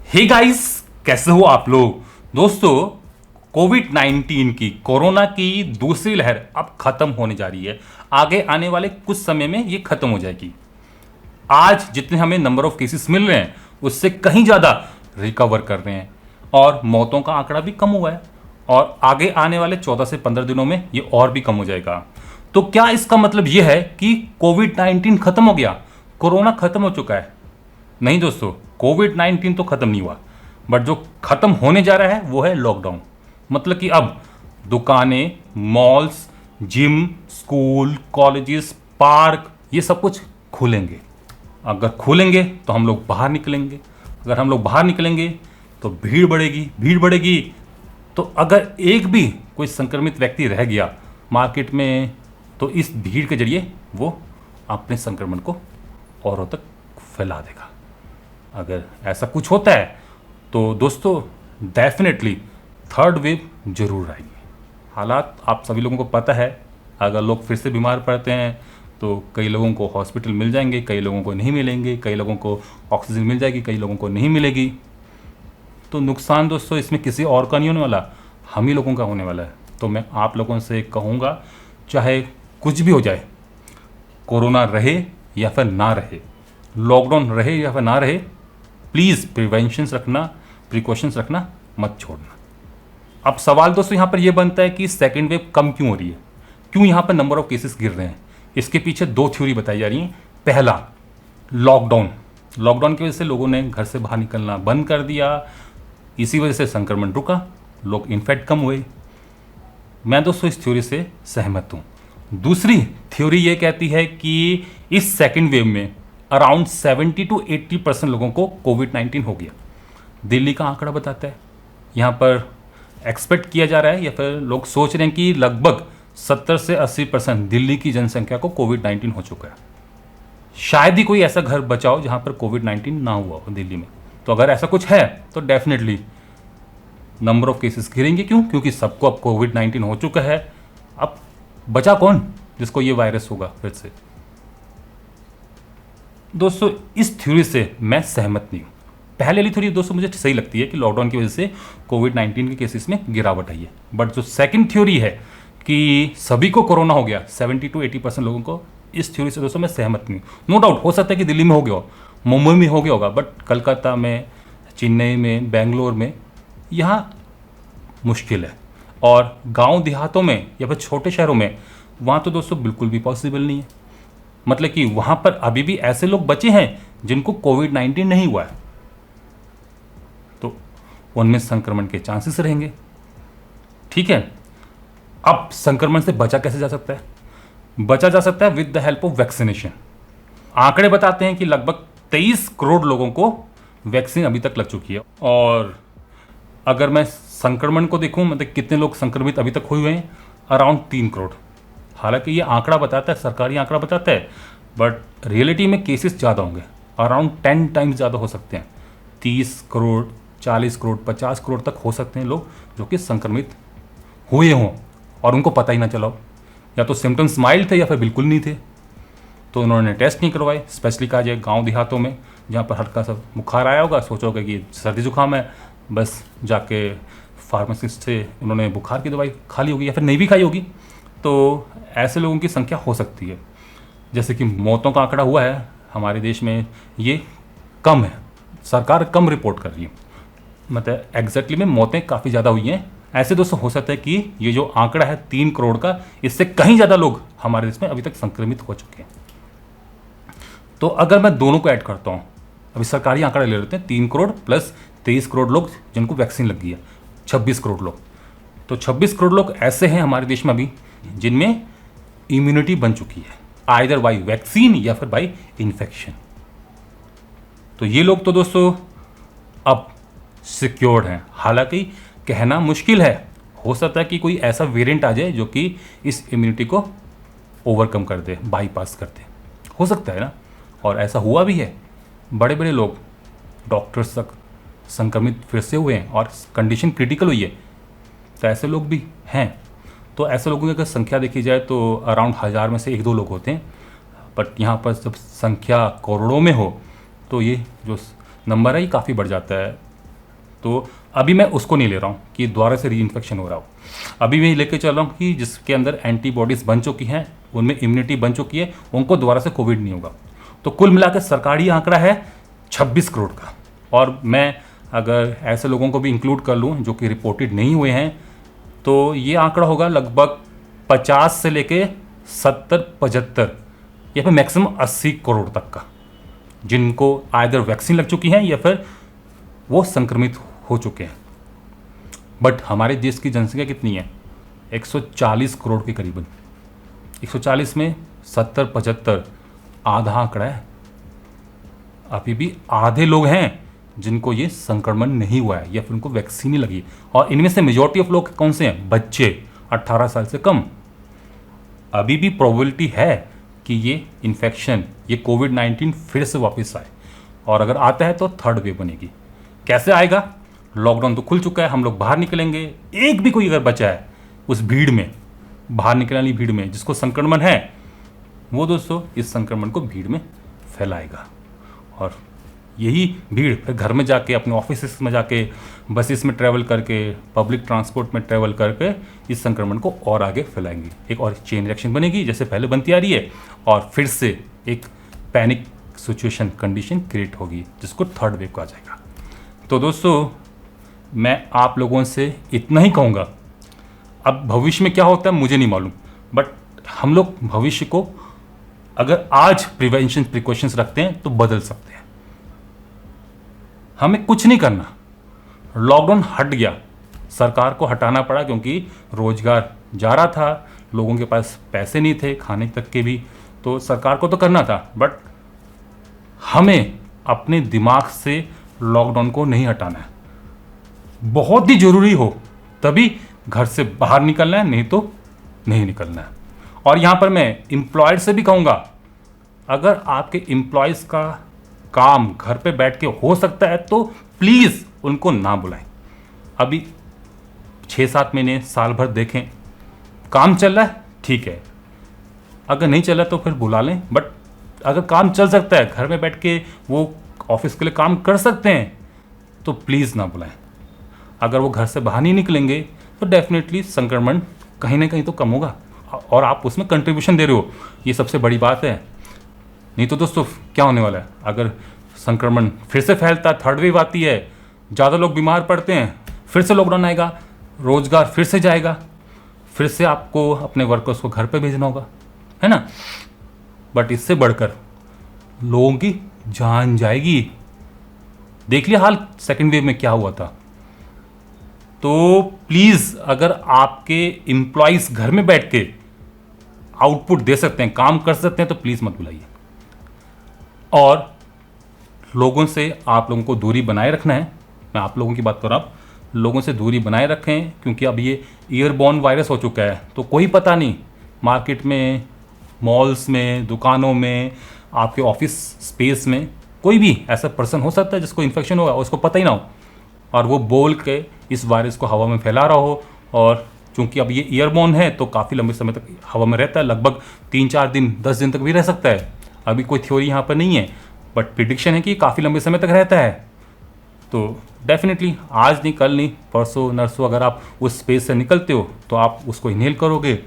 Hey guys, कैसे हो आप लोग। दोस्तों, कोविड 19 की कोरोना की दूसरी लहर अब खत्म होने जा रही है। आगे आने वाले कुछ समय में ये खत्म हो जाएगी। आज जितने हमें नंबर ऑफ केसेस मिल रहे हैं उससे कहीं ज़्यादा रिकवर कर रहे हैं और मौतों का आंकड़ा भी कम हुआ है और आगे आने वाले 14 से 15 दिनों में ये और भी कम हो जाएगा। तो क्या इसका मतलब ये है कि कोविड 19 खत्म हो गया, कोरोना खत्म हो चुका है? नहीं दोस्तों, कोविड 19 तो खत्म नहीं हुआ, बट जो खत्म होने जा रहा है वो है लॉकडाउन। मतलब कि अब दुकानें, malls, gym, school, colleges, park, ये सब कुछ खुलेंगे। अगर खुलेंगे तो हम लोग बाहर निकलेंगे। अगर हम लोग बाहर निकलेंगे तो भीड़ बढ़ेगी। भीड़ बढ़ेगी तो अगर एक भी कोई संक्रमित व्यक्ति रह गया मार्केट में तो इस भीड़ के जरिए वो अपने संक्रमण को औरों तक फैला देगा। अगर ऐसा कुछ होता है तो दोस्तों डेफिनेटली थर्ड वेव जरूर आएगी। हालात आप सभी लोगों को पता है। अगर लोग फिर से बीमार पड़ते हैं तो कई लोगों को हॉस्पिटल मिल जाएंगे, कई लोगों को नहीं मिलेंगे, कई लोगों को ऑक्सीजन मिल जाएगी, कई लोगों को नहीं मिलेगी। तो नुकसान दोस्तों इसमें किसी और का नहीं होने वाला, हम ही लोगों का होने वाला है। तो मैं आप लोगों से कहूँगा, चाहे कुछ भी हो जाए, कोरोना रहे या फिर ना रहे, लॉकडाउन रहे या फिर ना रहे, प्लीज़ प्रिवेंशंस रखना, प्रिकॉशंस रखना मत छोड़ना। अब सवाल दोस्तों यहाँ पर यह बनता है कि सेकेंड वेव कम क्यों हो रही है, क्यों यहाँ पर नंबर ऑफ केसेस गिर रहे हैं। इसके पीछे दो थ्योरी बताई जा रही हैं। पहला, लॉकडाउन की वजह से लोगों ने घर से बाहर निकलना बंद कर दिया, इसी वजह से संक्रमण रुका, लोग इन्फेक्ट कम हुए। मैं दोस्तों इस थ्योरी से सहमत हूँ। दूसरी थ्योरी ये कहती है कि इस सेकेंड वेव में अराउंड 70 to 80% लोगों को कोविड 19 हो गया। दिल्ली का आंकड़ा बताता है, यहाँ पर एक्सपेक्ट किया जा रहा है या फिर लोग सोच रहे हैं कि लगभग 70 से 80% दिल्ली की जनसंख्या को कोविड 19 हो चुका है। शायद ही कोई ऐसा घर बचा हो जहाँ पर कोविड 19 ना हुआ हो दिल्ली में। तो अगर ऐसा कुछ है तो डेफिनेटली नंबर ऑफ केसेस गिरेंगे। क्यों? क्योंकि सबको अब कोविड 19 हो चुका है। अब बचा कौन जिसको ये वायरस होगा फिर से? दोस्तों इस थ्योरी से मैं सहमत नहीं हूँ। पहले वाली थ्योरी दोस्तों मुझे सही लगती है कि लॉकडाउन की वजह से कोविड 19 के केसेस में गिरावट आई है। बट जो सेकंड थ्योरी है कि सभी को कोरोना हो गया, 70 to 80% लोगों को, इस थ्योरी से दोस्तों मैं सहमत नहीं हूँ। नो डाउट हो सकता है कि दिल्ली में हो गया हो, मुंबई में हो गया होगा, बट कलकत्ता में, चेन्नई में, बेंगलोर में यहाँ मुश्किल है। और गांव देहातों में या फिर छोटे शहरों में वहाँ तो दोस्तों बिल्कुल भी पॉसिबल नहीं है। मतलब कि वहाँ पर अभी भी ऐसे लोग बचे हैं जिनको कोविड 19 नहीं हुआ है, तो उनमें संक्रमण के चांसेस रहेंगे। ठीक है, अब संक्रमण से बचा कैसे जा सकता है? बचा जा सकता है with the help of vaccination. आंकड़े बताते हैं कि लगभग 23 करोड़ लोगों को वैक्सीन अभी तक लग चुकी है। और अगर मैं संक्रमण को देखूं, मतलब कितने लोग संक्रमित अभी तक हुए हैं, अराउंड 3 करोड़। हालांकि ये आंकड़ा बताता है, सरकारी आंकड़ा बताता है, बट रियलिटी में केसेस ज़्यादा होंगे, अराउंड 10 टाइम्स ज़्यादा हो सकते हैं। 30 करोड़, 40 करोड़, 50 करोड़ तक हो सकते हैं लोग जो कि संक्रमित हुए हों और उनको पता ही ना चला हो। या तो सिम्टम्स माइल्ड थे या फिर बिल्कुल नहीं थे, तो उन्होंने टेस्ट नहीं करवाए। स्पेशली कहा जाए गाँव देहातों में जहाँ पर हल्का सा बुखार आया होगा, सोचोगे कि सर्दी जुकाम है, बस जाके फार्मासिस्ट से उन्होंने बुखार की दवाई खा ली होगी या फिर नहीं भी खाई होगी। तो ऐसे लोगों की संख्या हो सकती है। जैसे कि मौतों का आंकड़ा हुआ है हमारे देश में, ये कम है, सरकार कम रिपोर्ट कर रही है, मतलब एग्जैक्टली में मौतें काफ़ी ज़्यादा हुई हैं। ऐसे दोस्तों हो सकता है कि ये जो आंकड़ा है 3 करोड़ का, इससे कहीं ज़्यादा लोग हमारे देश में अभी तक संक्रमित हो चुके हैं। तो अगर मैं दोनों को ऐड करता हूँ, अभी सरकारी आंकड़ा ले लेते हैं, 3 करोड़ प्लस 23 करोड़ लोग जिनको वैक्सीन लग गई है, 26 करोड़ लोग। तो 26 करोड़ लोग ऐसे हैं हमारे देश में अभी जिनमें इम्यूनिटी बन चुकी है, आइदर बाई वैक्सीन या फिर बाई इन्फेक्शन। तो ये लोग तो दोस्तों अब सिक्योर्ड हैं। हालांकि कहना मुश्किल है, हो सकता है कि कोई ऐसा वेरिएंट आ जाए जो कि इस इम्यूनिटी को ओवरकम कर दे, बाईपास कर दे, हो सकता है ना। और ऐसा हुआ भी है, बड़े बड़े लोग, डॉक्टर्स तक संक्रमित फिर से हुए हैं और कंडीशन क्रिटिकल हुई है, तो ऐसे लोग भी हैं। तो ऐसे लोगों की अगर संख्या देखी जाए तो अराउंड 1000 में से 1-2 लोग होते हैं। बट यहाँ पर जब संख्या करोड़ों में हो तो ये जो नंबर है ये काफ़ी बढ़ जाता है। तो अभी मैं उसको नहीं ले रहा हूँ कि दोबारा से री इन्फेक्शन हो रहा हो। अभी मैं लेके चल रहा हूँ कि जिसके अंदर एंटीबॉडीज़ बन चुकी हैं, उनमें इम्यूनिटी बन चुकी है, उनको दोबारा से कोविड नहीं होगा। तो कुल मिलाकर सरकारी आंकड़ा है 26 करोड़ का। और मैं अगर ऐसे लोगों को भी इंक्लूड कर लूँ जो कि रिपोर्टेड नहीं हुए हैं, तो ये आंकड़ा होगा लगभग 50 से लेके 70-75 या फिर मैक्सिमम 80 करोड़ तक का, जिनको आइदर वैक्सीन लग चुकी है या फिर वो संक्रमित हो चुके हैं। बट हमारे देश की जनसंख्या कितनी है? 140 करोड़ के करीबन। 140 में 70-75 आधा आंकड़ा है। अभी भी आधे लोग हैं जिनको ये संक्रमण नहीं हुआ है या फिर उनको वैक्सीन ही लगी। और इनमें से मेजॉरिटी ऑफ लोग कौन से हैं? बच्चे 18 साल से कम। अभी भी प्रोबेबिलिटी है कि ये इन्फेक्शन, ये कोविड-19 फिर से वापस आए, और अगर आता है तो थर्ड वेव बनेगी। कैसे आएगा? लॉकडाउन तो खुल चुका है, हम लोग बाहर निकलेंगे। एक भी कोई अगर बचा है उस भीड़ में, बाहर निकलने वाली भीड़ में, जिसको संक्रमण है, वो दोस्तों इस संक्रमण को भीड़ में फैलाएगा। और यही भीड़ फिर घर में जाके, अपने ऑफिस में जाके, बसेस में ट्रैवल करके, पब्लिक ट्रांसपोर्ट में ट्रैवल करके इस संक्रमण को और आगे फैलाएंगे। एक और चेन रिएक्शन बनेगी जैसे पहले बनती आ रही है, और फिर से एक पैनिक सिचुएशन, कंडीशन क्रिएट होगी, जिसको थर्ड वेव कहा जाएगा। तो दोस्तों मैं आप लोगों से इतना ही कहूँगा। अब भविष्य में क्या होता है मुझे नहीं मालूम, बट हम लोग भविष्य को अगर आज प्रिवेंशन प्रिकॉशंस रखते हैं तो बदल सकते हैं। हमें कुछ नहीं करना। लॉकडाउन हट गया, सरकार को हटाना पड़ा क्योंकि रोजगार जा रहा था, लोगों के पास पैसे नहीं थे खाने तक के भी, तो सरकार को तो करना था। बट हमें अपने दिमाग से लॉकडाउन को नहीं हटाना है। बहुत ही ज़रूरी हो तभी घर से बाहर निकलना है, नहीं तो नहीं निकलना है। और यहाँ पर मैं एम्प्लॉयड से भी कहूँगा, अगर आपके एम्प्लॉयज़ का काम घर पे बैठ के हो सकता है तो प्लीज़ उनको ना बुलाएं। अभी 6-7 महीने, साल भर देखें, काम चल रहा है ठीक है, अगर नहीं चल रहा तो फिर बुला लें। बट अगर काम चल सकता है, घर में बैठ के वो ऑफिस के लिए काम कर सकते हैं, तो प्लीज़ ना बुलाएं। अगर वो घर से बाहर नहीं निकलेंगे तो डेफिनेटली संक्रमण कहीं ना कहीं तो कम होगा, और आप उसमें कंट्रीब्यूशन दे रहे हो, ये सबसे बड़ी बात है। नहीं तो दोस्तों क्या होने वाला है, अगर संक्रमण फिर से फैलता, थर्ड वेव आती है, ज़्यादा लोग बीमार पड़ते हैं, फिर से लॉकडाउन आएगा, रोजगार फिर से जाएगा, फिर से आपको अपने वर्कर्स को घर पे भेजना होगा, है ना। बट इससे बढ़कर लोगों की जान जाएगी। देख लिया हाल सेकेंड वेव में क्या हुआ था। तो प्लीज़ अगर आपके एम्प्लॉयज़ घर में बैठ के आउटपुट दे सकते हैं, काम कर सकते हैं, तो प्लीज़ मत बुलाइए। और लोगों से आप लोगों को दूरी बनाए रखना है। मैं आप लोगों की बात कर रहा हूँ, लोगों से दूरी बनाए रखें, क्योंकि अब ये ईयरबॉर्न वायरस हो चुका है। तो कोई पता नहीं, मार्केट में, मॉल्स में, दुकानों में, आपके ऑफिस स्पेस में कोई भी ऐसा पर्सन हो सकता है जिसको इन्फेक्शन होगा और उसको पता ही ना हो, और वो बोल के इस वायरस को हवा में फैला रहा हो। और चूंकि अब ये ईयरबॉर्न है तो काफ़ी लंबे समय तक हवा में रहता है, लगभग 3-4 दिन, 10 दिन तक भी रह सकता है। अभी कोई थ्योरी यहाँ पर नहीं है, बट प्रिडिक्शन है कि काफ़ी लंबे समय तक रहता है। तो डेफिनेटली आज नहीं, कल नहीं, परसों नरसों अगर आप उस स्पेस से निकलते हो तो आप उसको इनहेल करोगे,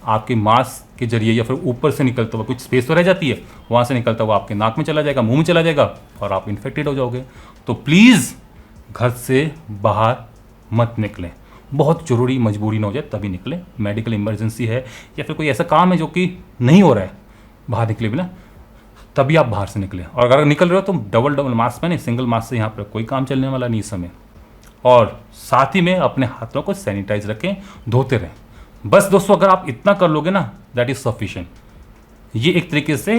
आपके मास्क के जरिए, या फिर ऊपर से निकलता हुआ कुछ स्पेस तो रह जाती है, वहाँ से निकलता हुआ आपके नाक में चला जाएगा, मुंह में चला जाएगा, और आप इन्फेक्टेड हो जाओगे। तो प्लीज़ घर से बाहर मत निकलें। बहुत ज़रूरी मजबूरी ना हो जाए तभी निकलें, मेडिकल इमरजेंसी है या फिर कोई ऐसा काम है जो कि नहीं हो रहा है बाहर निकले बिना, तभी आप बाहर से निकलें। और अगर निकल रहे हो तो डबल मास्क पहने, सिंगल मास्क से यहाँ पर कोई काम चलने वाला नहीं इस समय। और साथ ही में अपने हाथों को सैनिटाइज रखें, धोते रहें। बस दोस्तों अगर आप इतना कर लोगे ना, दैट इज़ सफिशिएंट। ये एक तरीके से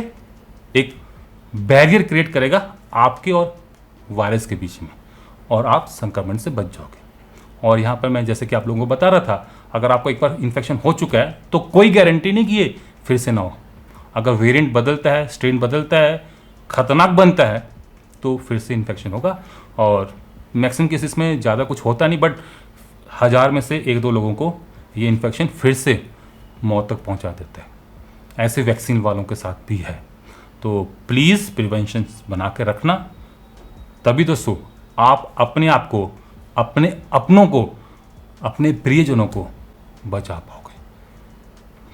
एक बैरियर क्रिएट करेगा आपके और वायरस के बीच में, और आप संक्रमण से बच जाओगे। और यहाँ पर मैं जैसे कि आप लोगों को बता रहा था, अगर आपको एक बार इन्फेक्शन हो चुका है तो कोई गारंटी नहीं कि ये फिर से ना हो। अगर वेरिएंट बदलता है, स्ट्रेन बदलता है, खतरनाक बनता है, तो फिर से इन्फेक्शन होगा। और मैक्सिमम केसेस में ज़्यादा कुछ होता नहीं, बट 1000 में से 1-2 लोगों को ये इन्फेक्शन फिर से मौत तक पहुंचा देता है। ऐसे वैक्सीन वालों के साथ भी है। तो प्लीज़ प्रिवेंशन बना के रखना, तभी दोस्तों आप अपने आप को अपने अपनों को, अपने प्रियजनों को बचा पाओगे।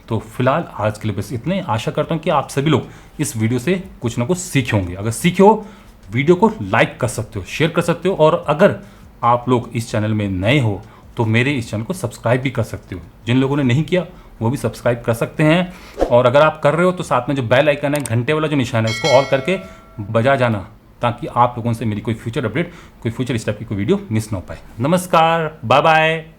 तो फिलहाल आज के लिए बस इतने। आशा करता हूँ कि आप सभी लोग इस वीडियो से कुछ ना कुछ सीखे होंगे। अगर सीखे हो, वीडियो को लाइक कर सकते हो, शेयर कर सकते हो, और अगर आप लोग इस चैनल में नए हो तो मेरे इस चैनल को सब्सक्राइब भी कर सकते हो। जिन लोगों ने नहीं किया वो भी सब्सक्राइब कर सकते हैं। और अगर आप कर रहे हो तो साथ में जो बेल आइकन है, घंटे वाला जो निशान है, उसको ऑल करके बजा जाना, ताकि आप लोगों से मेरी कोई फ्यूचर अपडेट, कोई फ्यूचर इस टाइप की कोई वीडियो मिस ना हो पाए। नमस्कार, बाय बाय।